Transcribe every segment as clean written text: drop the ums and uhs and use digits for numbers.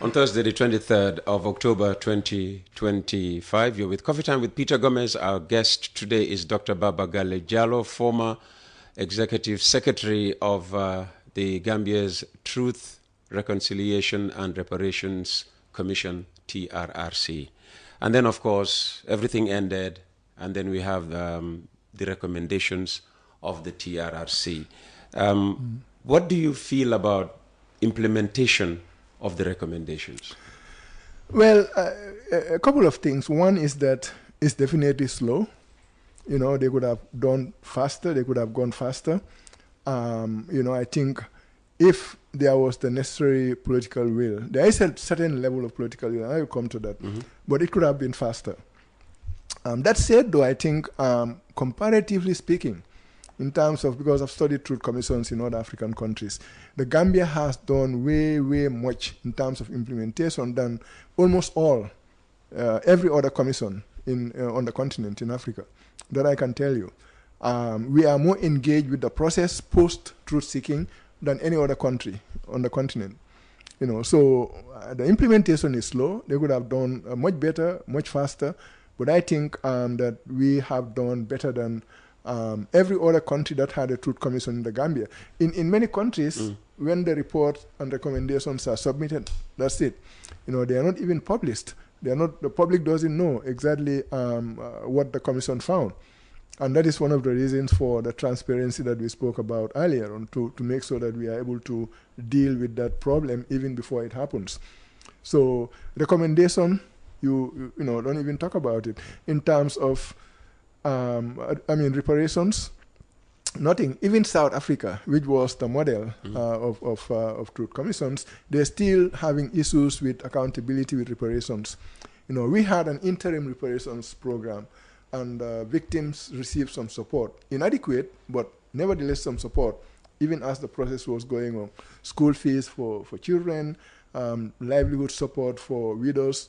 On Thursday, the 23rd of October 2025, you're with Coffee Time with Peter Gomez. Our guest today is Dr. Baba Gale Jallow, former Executive Secretary of the Gambia's Truth, Reconciliation and Reparations Commission, TRRC. And then, of course, everything ended, and then we have the recommendations of the TRRC. What do you feel about implementation of the recommendations? Well, a couple of things. One is that it's definitely slow. You know, they could have done faster. They could have gone faster. You know, I think if there was the necessary political will, there is a certain level of political will, and I will come to that, but it could have been faster. That said, though, I think comparatively speaking, in terms of, because I've studied truth commissions in other African countries, the Gambia has done way, way much in terms of implementation than almost all, every other commission on the continent in Africa, that I can tell you. We are more engaged with the process post-truth seeking than any other country on the continent. You know, so the implementation is slow. They could have done much better, much faster, but I think that we have done better than every other country that had a truth commission in the Gambia. In many countries, when the report and recommendations are submitted, that's it. You know, they are not even published. They are not. The public doesn't know exactly what the commission found, and that is one of the reasons for the transparency that we spoke about earlier on, to make sure that we are able to deal with that problem even before it happens. So recommendation, you know, don't even talk about it in terms of. I mean, reparations, nothing. Even South Africa, which was the model of truth commissions, they're still having issues with accountability with reparations. You know, we had an interim reparations program, and victims received some support. Inadequate, but nevertheless some support, even as the process was going on. School fees for children, livelihood support for widows,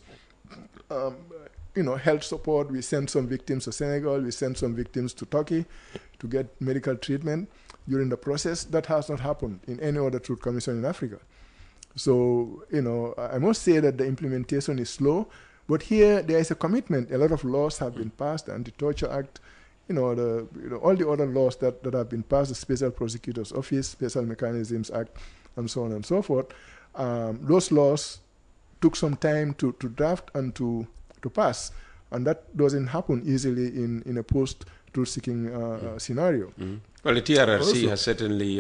you know, health support. We sent some victims to Senegal. We sent some victims to Turkey to get medical treatment during the process. That has not happened in any other truth commission in Africa. So, you know, I must say that the implementation is slow, but here there is a commitment. A lot of laws have been passed, the Anti-Torture Act, you know, all the other laws that have been passed, the Special Prosecutor's Office, Special Mechanisms Act, and so on and so forth. Those laws took some time to draft and to pass, and that doesn't happen easily in a post-truth seeking scenario. Well, the TRRC also has certainly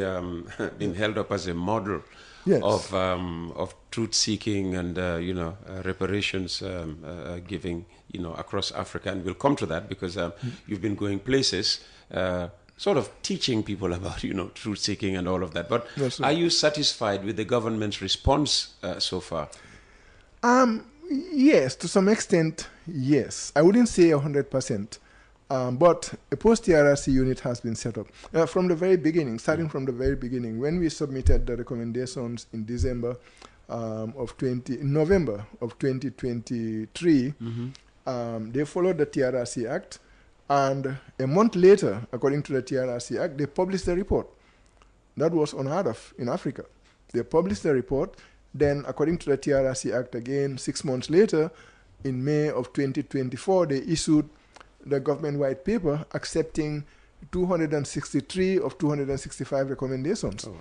been held up as a model of truth seeking and you know, reparations giving, you know, across Africa, and we'll come to that because you've been going places sort of teaching people about, you know, truth seeking and all of that. But are you satisfied with the government's response so far? Yes, to some extent, yes. I wouldn't say 100%, but a post-TRRC unit has been set up. From the very beginning, starting from the very beginning, when we submitted the recommendations in November of 2023, they followed the TRRC Act, and a month later, according to the TRRC Act, they published the report. That was unheard of in Africa. They published the report. Then, according to the TRRC Act, again, 6 months later, in May of 2024, they issued the government white paper accepting 263 of 265 recommendations. Oh, wow.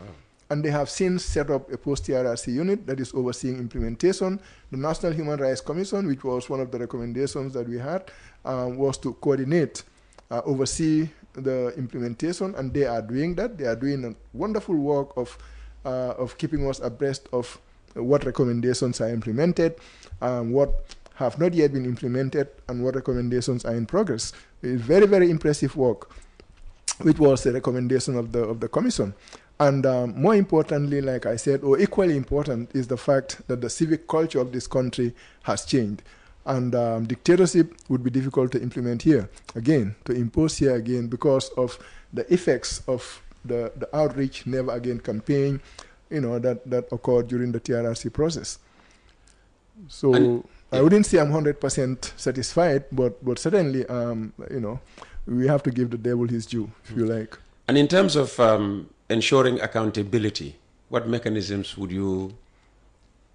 And they have since set up a post-TRRC unit that is overseeing implementation. The National Human Rights Commission, which was one of the recommendations that we had, was to coordinate, oversee the implementation, and they are doing that. They are doing a wonderful work of keeping us abreast of what recommendations are implemented, what have not yet been implemented, and what recommendations are in progress. It's very, very impressive work, which was a recommendation of the commission. And more importantly, like I said, or equally important, is the fact that the civic culture of this country has changed. And dictatorship would be difficult to implement here, again, to impose here again, because of the effects of the outreach Never Again campaign, you know, that occurred during the TRRC process. So I wouldn't say I'm 100% satisfied, but certainly, you know, we have to give the devil his due, if you like. And in terms of ensuring accountability, what mechanisms would you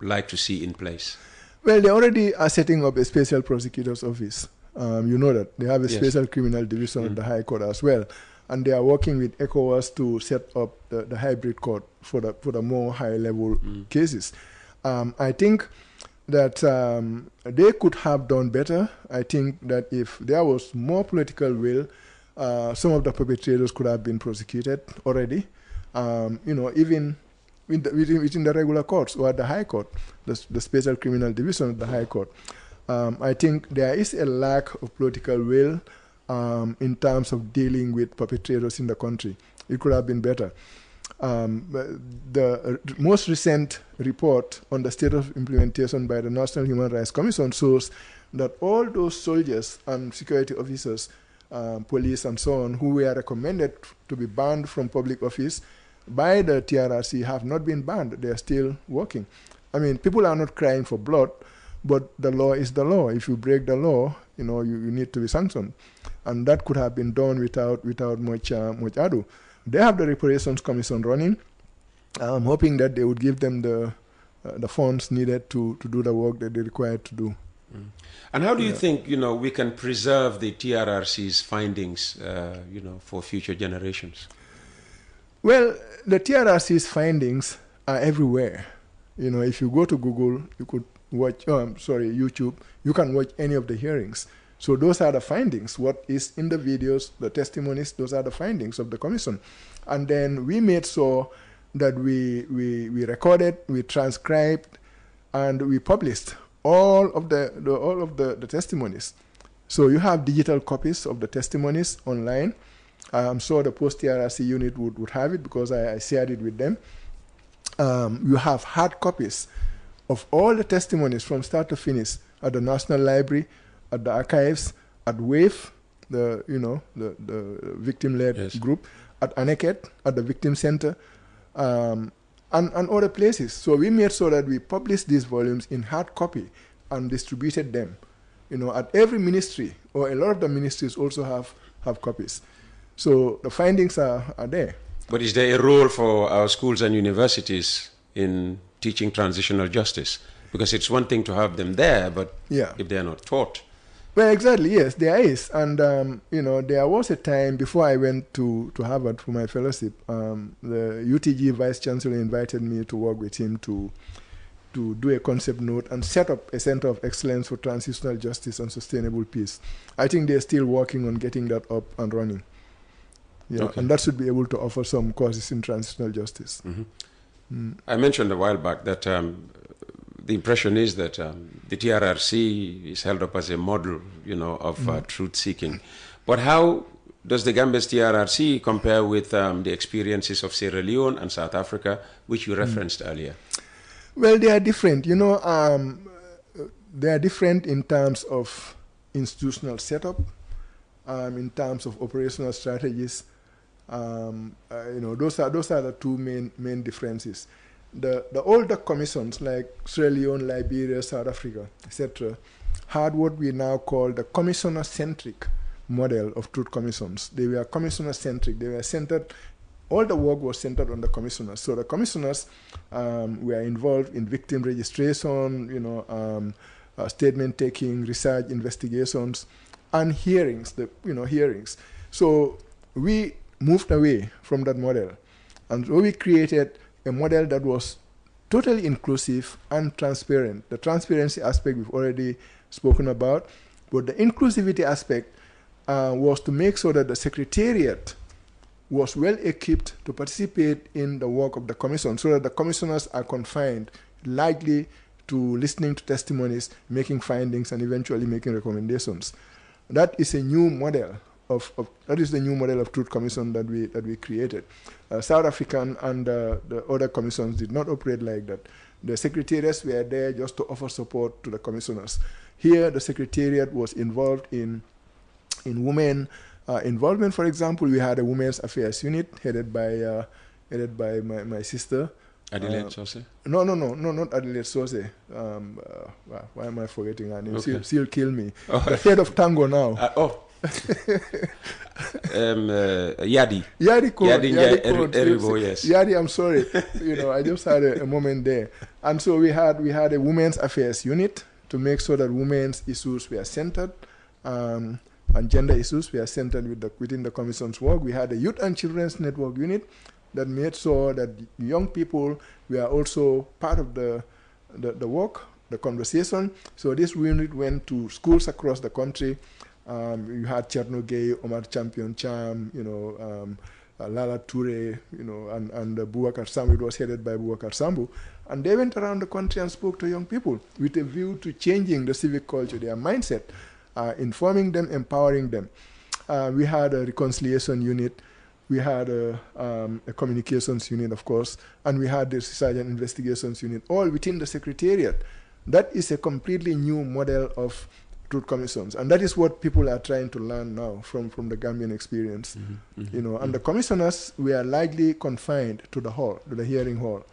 like to see in place? Well, they already are setting up a special prosecutor's office. You know that. They have a special criminal division in the High Court as well. And they are working with ECOWAS to set up the hybrid court for the more high-level cases. I think that they could have done better. I think that if there was more political will, some of the perpetrators could have been prosecuted already. Even within the regular courts or at the High Court, the Special Criminal Division at the High Court. I think there is a lack of political will in terms of dealing with perpetrators in the country. It could have been better. The most recent report on the state of implementation by the National Human Rights Commission shows that all those soldiers and security officers, police and so on, who were recommended to be banned from public office by the TRRC have not been banned. They are still working. I mean, people are not crying for blood, but the law is the law. If you break the law, you need to be sanctioned. And that could have been done without much ado. They have the Reparations Commission running. I'm hoping that they would give them the funds needed to do the work that they're required to do. And how do you think, we can preserve the TRRC's findings, for future generations? Well, the TRRC's findings are everywhere. If you go to Google, you could watch, YouTube, you can watch any of the hearings. So those are the findings. What is in the videos, the testimonies, those are the findings of the commission. And then we made sure that we recorded, we transcribed, and we published all of the testimonies. So you have digital copies of the testimonies online. I'm sure the post-TRRC unit would have it because I shared it with them. You have hard copies of all the testimonies from start to finish at the National Library, at the archives, at WAVE, the victim-led group, at ANECET, at the Victim Center, and other places. So we made sure that we published these volumes in hard copy and distributed them. At every ministry, or a lot of the ministries also have copies. So the findings are there. But is there a role for our schools and universities in teaching transitional justice? Because it's one thing to have them there, but if they're not taught. Well, exactly, yes, there is. And, there was a time before I went to Harvard for my fellowship, the UTG Vice Chancellor invited me to work with him to do a concept note and set up a Center of Excellence for Transitional Justice and Sustainable Peace. I think they're still working on getting that up and running. And that should be able to offer some courses in transitional justice. I mentioned a while back that the impression is that the TRRC is held up as a model, of truth-seeking. But how does the Gambia's TRRC compare with the experiences of Sierra Leone and South Africa, which you referenced earlier? Well, they are different. They are different in terms of institutional setup, in terms of operational strategies. Those are the two main differences. The older commissions like Sierra Leone, Liberia, South Africa, etc., had what we now call the commissioner-centric model of truth commissions. They were commissioner-centric. They were centered. All the work was centered on the commissioners. So the commissioners were involved in victim registration, statement taking, research, investigations, and hearings. Hearings. So we moved away from that model, and so we created a model that was totally inclusive and transparent. The transparency aspect we've already spoken about, but the inclusivity aspect was to make sure that the Secretariat was well equipped to participate in the work of the commission, so that the commissioners are confined largely to listening to testimonies, making findings, and eventually making recommendations. That is a new model of truth commission that we created. South African and the other commissions did not operate like that. The secretariats were there just to offer support to the commissioners. Here, the secretariat was involved in women involvement. For example, we had a women's affairs unit headed by my sister. Adelaide Sose? No, not Adelaide Sose. Why am I forgetting her name? Okay. She'll kill me. The head of Tango now. Yadi. Yadi code. Yadi Eribo, yes. Yadi, I'm sorry. I just had a moment there. And so we had a women's affairs unit to make sure that women's issues were centered, and gender issues were centered within the commission's work. We had a youth and children's network unit that made sure that young people were also part of the work, the conversation. So this unit went to schools across the country. You had Cherno Gay, Omar Champion Cham, Lala Toure, and Boubacar Sambu. It was headed by Boubacar Sambu. And they went around the country and spoke to young people with a view to changing the civic culture, their mindset, informing them, empowering them. We had a reconciliation unit. We had a communications unit, of course, and we had the research and investigations unit, all within the Secretariat. That is a completely new model of truth commissions, and that is what people are trying to learn now from the Gambian experience. And the commissioners were largely confined to the hall, to the hearing hall.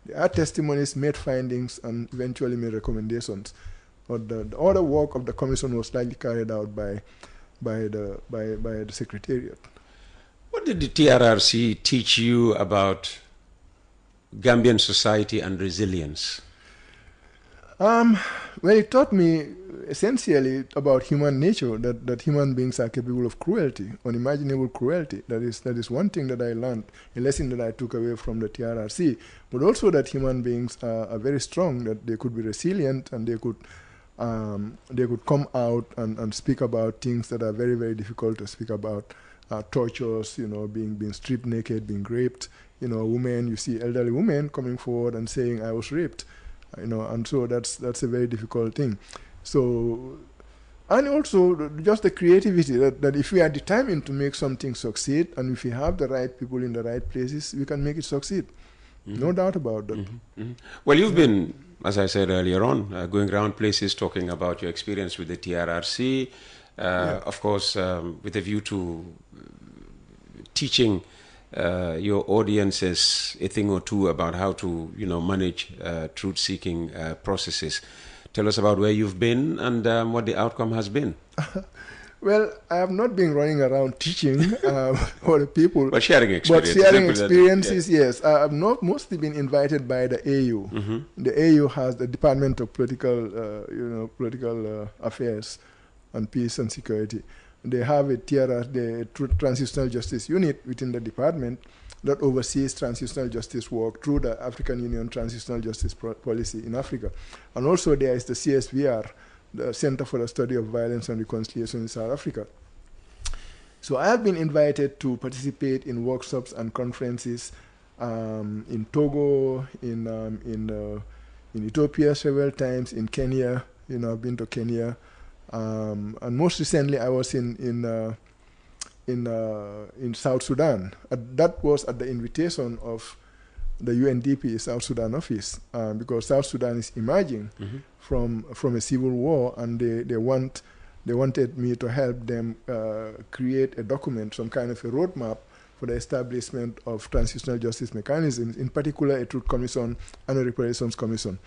They had testimonies, made findings, and eventually made recommendations. But the other work of the commission was largely carried out by the Secretariat. What did the TRRC teach you about Gambian society and resilience? Well, it taught me essentially about human nature, that human beings are capable of cruelty, unimaginable cruelty. That is one thing that I learned, a lesson that I took away from the TRRC, but also that human beings are very strong, that they could be resilient, and they could come out and speak about things that are very, very difficult to speak about. Tortures, being stripped naked, being raped. Women, you see elderly women coming forward and saying, I was raped. And so that's a very difficult thing. So, and also just the creativity that if we are determined to make something succeed, and if we have the right people in the right places, we can make it succeed. No doubt about that. Well, you've been, as I said earlier on, going around places talking about your experience with the TRRC, of course, with a view to teaching your audiences a thing or two about how to, manage truth-seeking processes. Tell us about where you've been and what the outcome has been. Well, I have not been running around teaching other people. But sharing experiences. But sharing experiences, yes. I have not mostly been invited by the AU. The AU has the Department of Political Affairs and Peace and Security. They have a TRRC, the Transitional Justice Unit within the department that oversees transitional justice work through the African Union Transitional Justice Policy in Africa. And also there is the CSVR, the Center for the Study of Violence and Reconciliation in South Africa. So I have been invited to participate in workshops and conferences in Togo, in Ethiopia several times, in Kenya. I've been to Kenya. And most recently, I was in South Sudan. That was at the invitation of the UNDP South Sudan office, because South Sudan is emerging from a civil war, and they wanted me to help them create a document, some kind of a roadmap for the establishment of transitional justice mechanisms, in particular a truth commission and a reparations commission.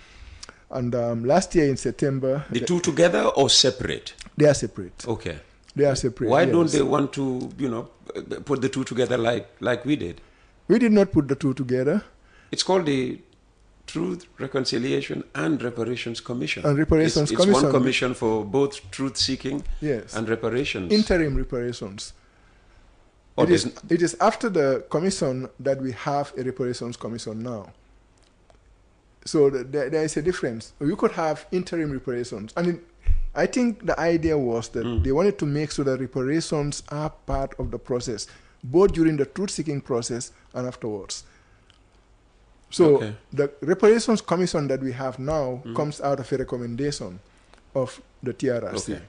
And last year in September... The two together or separate? They are separate. Okay. They are separate. Why don't they want to, put the two together like we did? We did not put the two together. It's called the Truth, Reconciliation and Reparations Commission. And Reparations Commission. It's one commission for both truth-seeking and reparations. Interim reparations. It is after the commission that we have a reparations commission now. So there is a difference. You could have interim reparations. And I think the idea was that they wanted to make sure that reparations are part of the process, both during the truth-seeking process and afterwards. So the reparations commission that we have now comes out of a recommendation of the TRRC.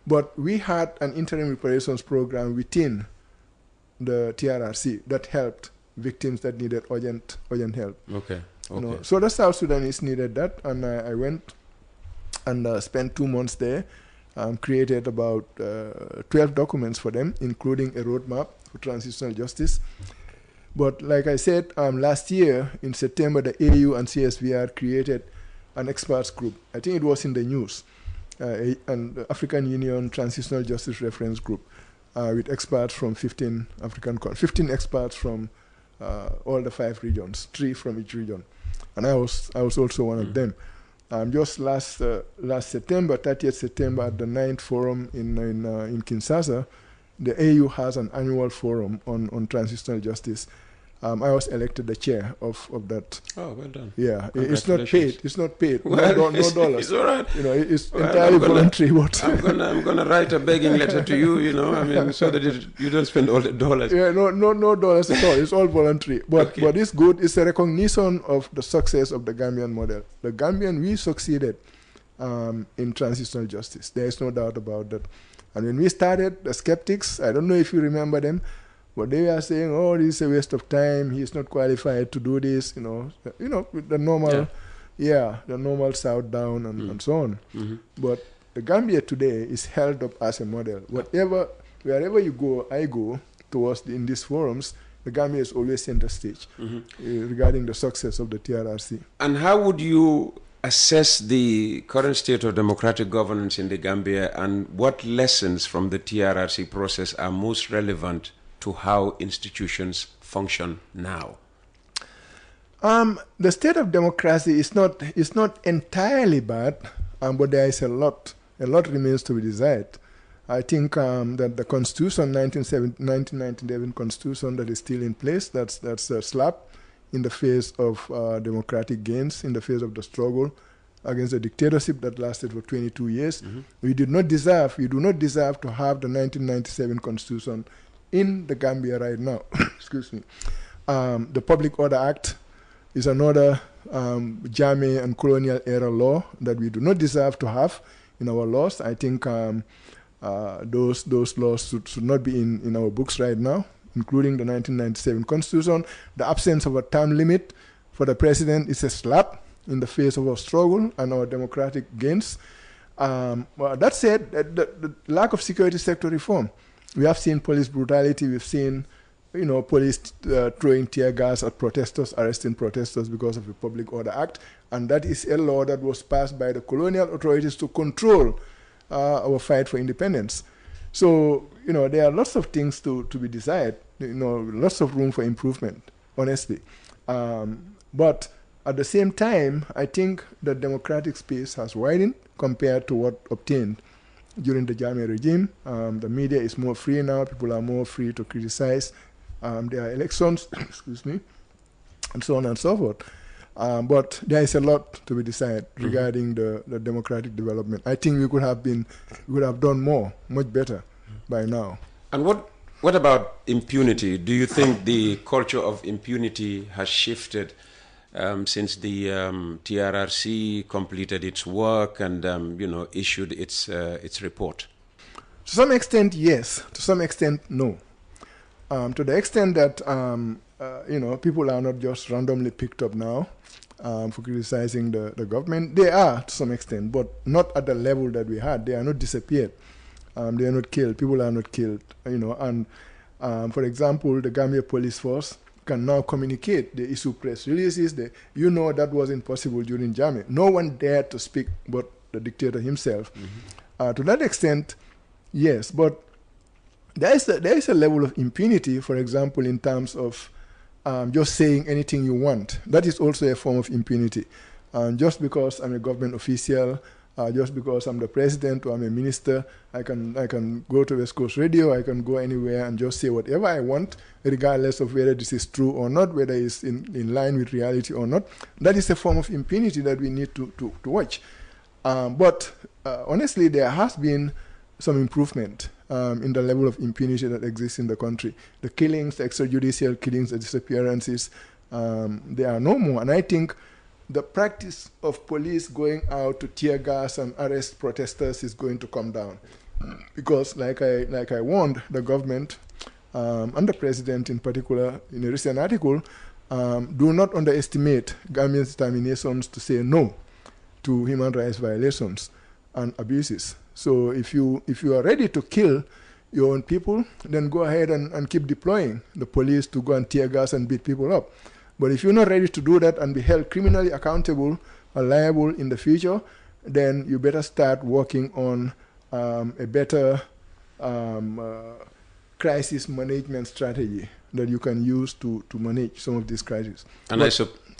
But we had an interim reparations program within the TRRC that helped victims that needed urgent help. So the South Sudanese needed that, and I went and spent 2 months there, created about 12 documents for them, including a roadmap for transitional justice. But like I said, last year in September, the AU and CSVR created an experts group. I think it was in the news. and the African Union Transitional Justice Reference Group with experts from 15 experts from all the 5 regions, 3 from each region. And I was also one of them. Just last September, 30th September, at the 9th forum in Kinshasa, the AU has an annual forum on transitional justice. I was elected the chair of that. Oh, well done. Yeah, it's not paid. It's not paid. Well, no dollars. It's all right. You know, it's entirely voluntary. But I'm gonna write a begging letter to you. You know, I mean, so that you don't spend all the dollars. Yeah, no dollars at all. It's all voluntary. But Okay. but it's good. It's a recognition of the success of the Gambian model. The Gambian, we succeeded in transitional justice. There is no doubt about that. And when we started, the skeptics, I don't know if you remember them, but they were saying, "Oh, this is a waste of time. He's not qualified to do this." With the normal, the normal south down and so on. Mm-hmm. But the Gambia today is held up as a model. Wherever you go, I go in these forums. The Gambia is always center stage regarding the success of the TRRC. And how would you assess the current state of democratic governance in the Gambia, and what lessons from the TRRC process are most relevant to how institutions function now? The state of democracy is not entirely bad, but there is a lot remains to be desired. I think that the Constitution, 1997 Constitution that is still in place, that's a slap in the face of democratic gains, in the face of the struggle against the dictatorship that lasted for 22 years. Mm-hmm. We do not deserve to have the 1997 Constitution in the Gambia right now. Excuse me. The Public Order Act is another Jame and colonial era law that we do not deserve to have in our laws. I think those laws should not be in our books right now, including the 1997 Constitution. The absence of a term limit for the president is a slap in the face of our struggle and our democratic gains. That said, the lack of security sector reform. We have seen police brutality. We've seen, police throwing tear gas at protesters, arresting protesters because of the Public Order Act. And that is a law that was passed by the colonial authorities to control our fight for independence. So, there are lots of things to be desired, lots of room for improvement, honestly. But at the same time, I think the democratic space has widened compared to what obtained during the Jame regime. The media is more free now. People are more free to criticize. There are elections, excuse me, and so on and so forth. But there is a lot to be decided regarding the democratic development. I think we could have done more, much better by now. And what about impunity? Do you think the culture of impunity has shifted since the TRRC completed its work and issued its report? To some extent, yes. To some extent, no. To the extent that people are not just randomly picked up now for criticizing the government. They are to some extent, but not at the level that we had. They are not disappeared. They are not killed. People are not killed. And for example, the Gambia police force can now communicate. They issue press releases. That wasn't possible during Jame. No one dared to speak but the dictator himself. Mm-hmm. To that extent, yes, but there is a level of impunity, for example, in terms of just saying anything you want. That is also a form of impunity. Just because I'm a government official, just because I'm the president or I'm a minister, I can go to West Coast Radio, I can go anywhere and just say whatever I want, regardless of whether this is true or not, whether it's in line with reality or not. That is a form of impunity that we need to watch. But honestly, there has been some improvement in the level of impunity that exists in the country. The killings, the extrajudicial killings, the disappearances, they are no more. And I think the practice of police going out to tear gas and arrest protesters is going to come down. Because like I warned the government and the president in particular in a recent article, do not underestimate Gambians' determinations to say no to human rights violations and abuses. So if you are ready to kill your own people, then go ahead and keep deploying the police to go and tear gas and beat people up. But if you're not ready to do that and be held criminally accountable or liable in the future, then you better start working on a better crisis management strategy that you can use to manage some of these crises. And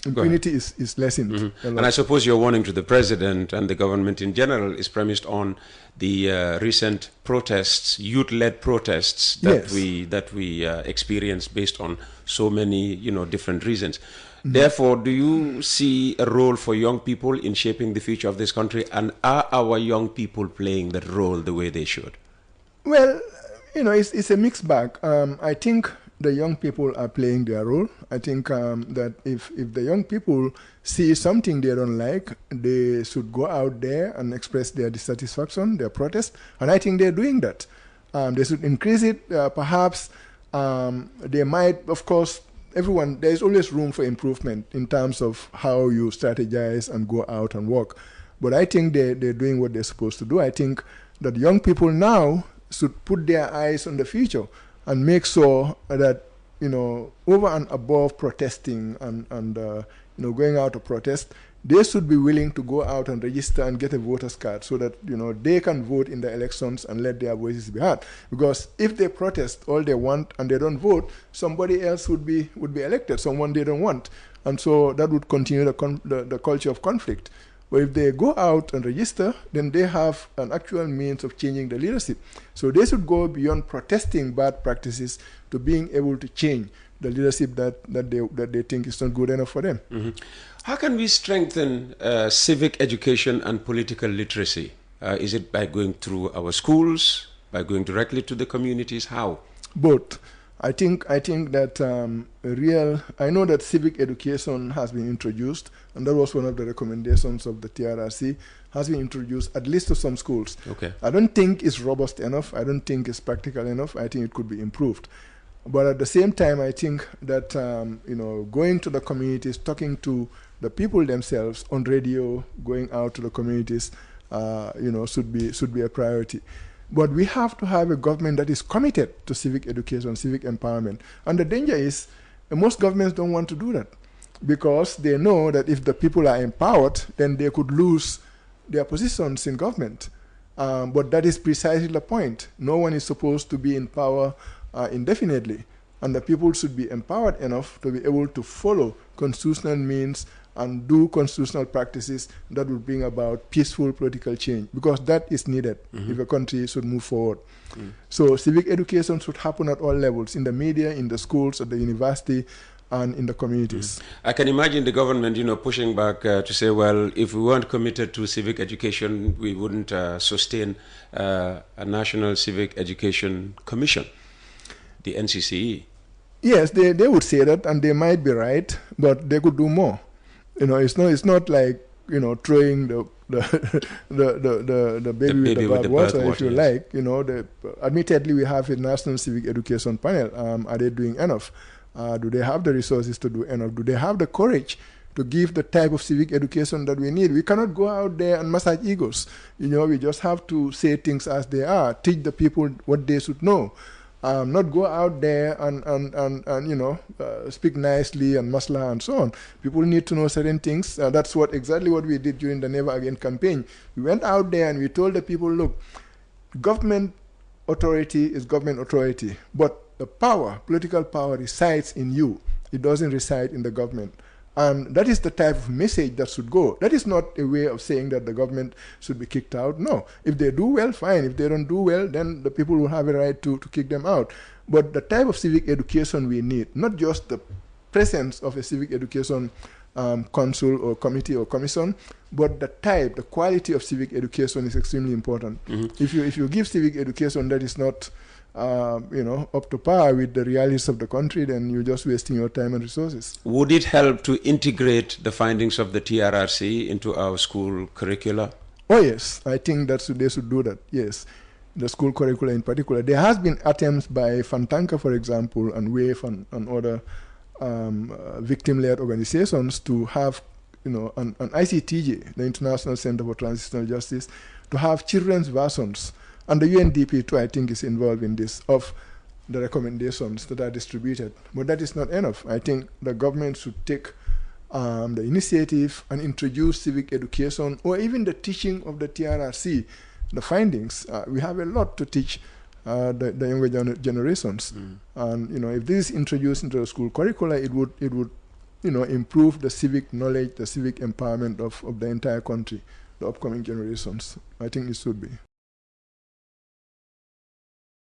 impunity is lessened. And I suppose your warning to the president and the government in general is premised on the recent protests, youth-led protests that we experienced based on so many different reasons. Therefore, do you see a role for young people in shaping the future of this country, and are our young people playing that role the way they should? Well, it's a mixed bag. I think the young people are playing their role. I think that if the young people see something they don't like, they should go out there and express their dissatisfaction, their protest, and I think they're doing that. They should increase it. Perhaps they might, of course, there's always room for improvement in terms of how you strategize and go out and work. But I think they're doing what they're supposed to do. I think that young people now should put their eyes on the future and make sure that, over and above protesting and going out to protest, they should be willing to go out and register and get a voter's card so that, they can vote in the elections and let their voices be heard. Because if they protest all they want and they don't vote, somebody else would be elected, someone they don't want. And so that would continue the culture of conflict. But if they go out and register, then they have an actual means of changing the leadership. So they should go beyond protesting bad practices to being able to change the leadership that they think is not good enough for them. How can we strengthen civic education and political literacy? Is it by going through our schools, by going directly to the communities? How? Both. I think that I know that civic education has been introduced, and that was one of the recommendations of the TRRC, has been introduced at least to some schools. Okay. I don't think it's robust enough. I don't think it's practical enough. I think it could be improved. But at the same time, I think that going to the communities, talking to the people themselves on radio, going out to the communities, should be a priority. But we have to have a government that is committed to civic education, civic empowerment. And the danger is most governments don't want to do that because they know that if the people are empowered, then they could lose their positions in government. But that is precisely the point. No one is supposed to be in power indefinitely. And the people should be empowered enough to be able to follow constitutional means and do constitutional practices that will bring about peaceful political change, because that is needed if a country should move forward. So civic education should happen at all levels, in the media, in the schools, at the university, and in the communities. I can imagine the government, pushing back to say, well, if we weren't committed to civic education, we wouldn't sustain a National Civic Education Commission, the NCCE. Yes, they would say that, and they might be right, but they could do more. It's not like throwing the baby with the bathwater, if you like. Admittedly, we have a National Civic Education Panel. Are they doing enough? Do they have the resources to do enough? Do they have the courage to give the type of civic education that we need? We cannot go out there and massage egos. We just have to say things as they are, teach the people what they should know. Not go out there and speak nicely and masla and so on. People need to know certain things. That's exactly what we did during the Never Again campaign. We went out there and we told the people, look, government authority is government authority, but the power, political power, resides in you. It doesn't reside in the government. And that is the type of message that should go. That is not a way of saying that the government should be kicked out. No. If they do well, fine. If they don't do well, then the people will have a right to kick them out. But the type of civic education we need, not just the presence of a civic education council or committee or commission, but the quality of civic education is extremely important. If you give civic education that is not up to par with the realities of the country, then you're just wasting your time and resources. Would it help to integrate the findings of the TRRC into our school curricula? Oh yes, I think they should do that, yes. The school curricula in particular. There has been attempts by Fantanka, for example, and WAVE and other victim-led organizations to have, an ICTJ, the International Center for Transitional Justice, to have children's versions. And the UNDP too, I think, is involved in this, of the recommendations that are distributed. But that is not enough. I think the government should take the initiative and introduce civic education, or even the teaching of the TRRC, the findings. We have a lot to teach the younger generations. And if this is introduced into the school curricula, it would improve the civic knowledge, the civic empowerment of the entire country, the upcoming generations. I think it should be.